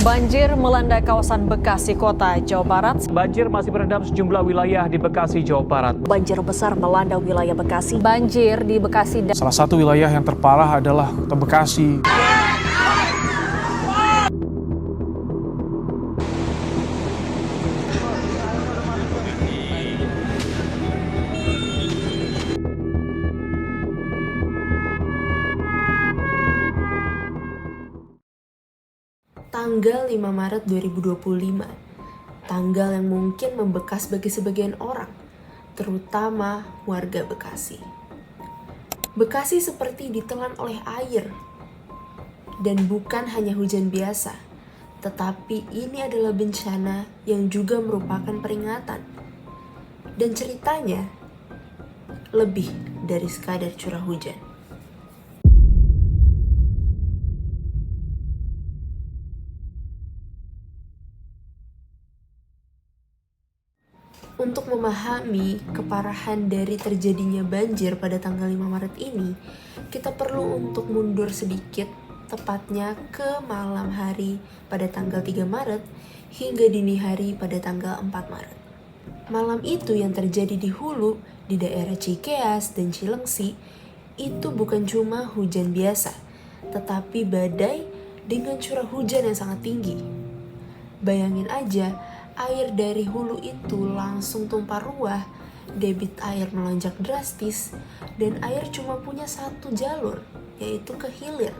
Banjir melanda kawasan Bekasi Kota, Jawa Barat. Banjir masih merendam sejumlah wilayah di Bekasi, Jawa Barat. Banjir besar melanda wilayah Bekasi. Banjir di Bekasi. Salah satu wilayah yang terparah adalah Kota Bekasi. Tanggal 5 Maret 2025, tanggal yang mungkin membekas bagi sebagian orang, terutama warga Bekasi. Bekasi seperti ditelan oleh air, dan bukan hanya hujan biasa, tetapi ini adalah bencana yang juga merupakan peringatan. Dan ceritanya lebih dari sekadar curah hujan. Untuk memahami keparahan dari terjadinya banjir pada tanggal 5 Maret ini, kita perlu untuk mundur sedikit, tepatnya ke malam hari pada tanggal 3 Maret hingga dini hari pada tanggal 4 Maret. Malam itu yang terjadi di Hulu, di daerah Cikeas dan Cilengsi, itu bukan cuma hujan biasa, tetapi badai dengan curah hujan yang sangat tinggi. Bayangin aja, air dari hulu itu langsung tumpah ruah, debit air melonjak drastis, dan air cuma punya satu jalur, yaitu ke hilir,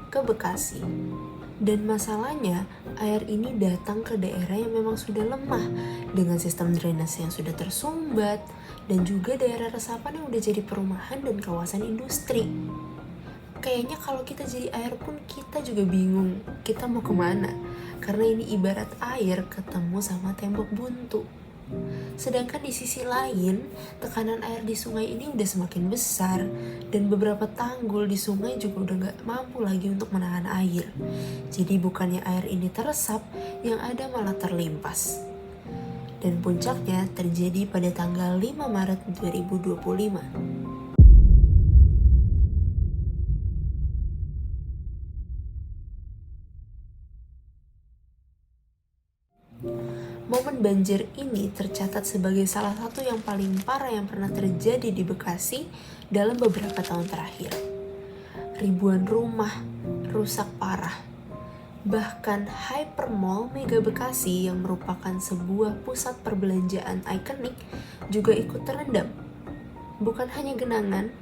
ke Bekasi. Dan masalahnya, air ini datang ke daerah yang memang sudah lemah, dengan sistem drainase yang sudah tersumbat, dan juga daerah resapan yang udah jadi perumahan dan kawasan industri. Kayaknya kalau kita jadi air pun kita juga bingung, kita mau kemana? Karena ini ibarat air ketemu sama tembok buntu. Sedangkan di sisi lain, tekanan air di sungai ini udah semakin besar, dan beberapa tanggul di sungai juga udah gak mampu lagi untuk menahan air. Jadi bukannya air ini teresap, yang ada malah terlimpas. Dan puncaknya terjadi pada tanggal 5 Maret 2025. Momen banjir ini tercatat sebagai salah satu yang paling parah yang pernah terjadi di Bekasi dalam beberapa tahun terakhir. Ribuan rumah rusak parah. Bahkan Hypermall Mega Bekasi yang merupakan sebuah pusat perbelanjaan ikonik juga ikut terendam. Bukan hanya genangan,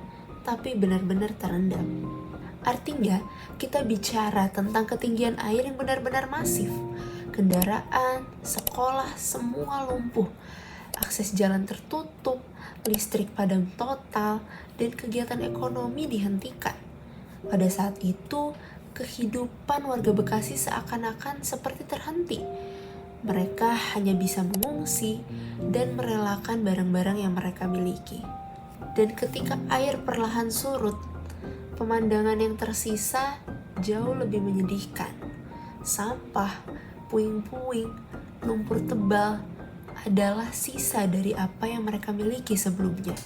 tapi benar-benar terendam. Artinya, kita bicara tentang ketinggian air yang benar-benar masif. Kendaraan, sekolah, semua lumpuh. Akses jalan tertutup, listrik padam total, dan kegiatan ekonomi dihentikan. Pada saat itu, kehidupan warga Bekasi seakan-akan seperti terhenti. Mereka hanya bisa mengungsi dan merelakan barang-barang yang mereka miliki. Dan ketika air perlahan surut, pemandangan yang tersisa jauh lebih menyedihkan. Sampah, puing-puing, lumpur tebal adalah sisa dari apa yang mereka miliki sebelumnya.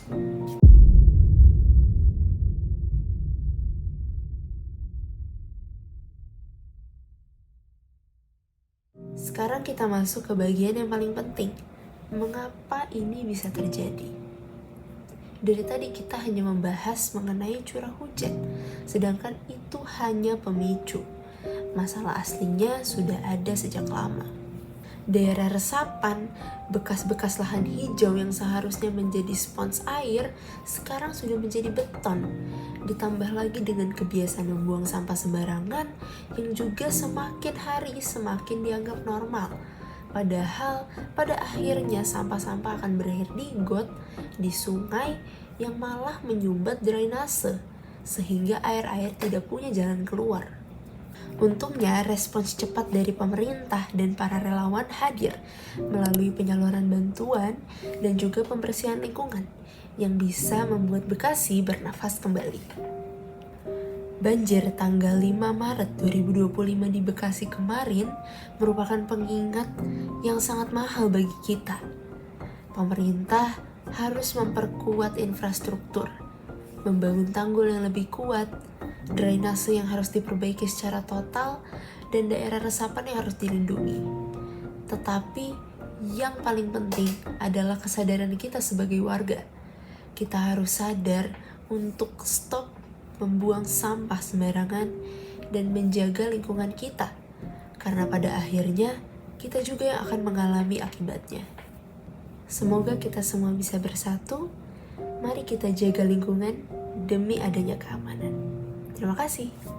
Sekarang kita masuk ke bagian yang paling penting. Mengapa ini bisa terjadi? Dari tadi kita hanya membahas mengenai curah hujan, sedangkan itu hanya pemicu. Masalah aslinya sudah ada sejak lama. Daerah resapan, bekas-bekas lahan hijau yang seharusnya menjadi spons air, sekarang sudah menjadi beton. Ditambah lagi dengan kebiasaan membuang sampah sembarangan, yang juga semakin hari semakin dianggap normal. Padahal pada akhirnya sampah-sampah akan berakhir di got, di sungai, yang malah menyumbat drainase, sehingga air-air tidak punya jalan keluar. Untungnya respons cepat dari pemerintah dan para relawan hadir melalui penyaluran bantuan dan juga pembersihan lingkungan yang bisa membuat Bekasi bernafas kembali. Banjir tanggal 5 Maret 2025 di Bekasi kemarin merupakan pengingat yang sangat mahal bagi kita. Pemerintah harus memperkuat infrastruktur, membangun tanggul yang lebih kuat, drainase yang harus diperbaiki secara total, dan daerah resapan yang harus dilindungi. Tetapi yang paling penting adalah kesadaran kita sebagai warga. Kita harus sadar untuk stop membuang sampah sembarangan dan menjaga lingkungan kita. Karena pada akhirnya kita juga yang akan mengalami akibatnya. Semoga kita semua bisa bersatu. Mari kita jaga lingkungan demi adanya keamanan. Terima kasih.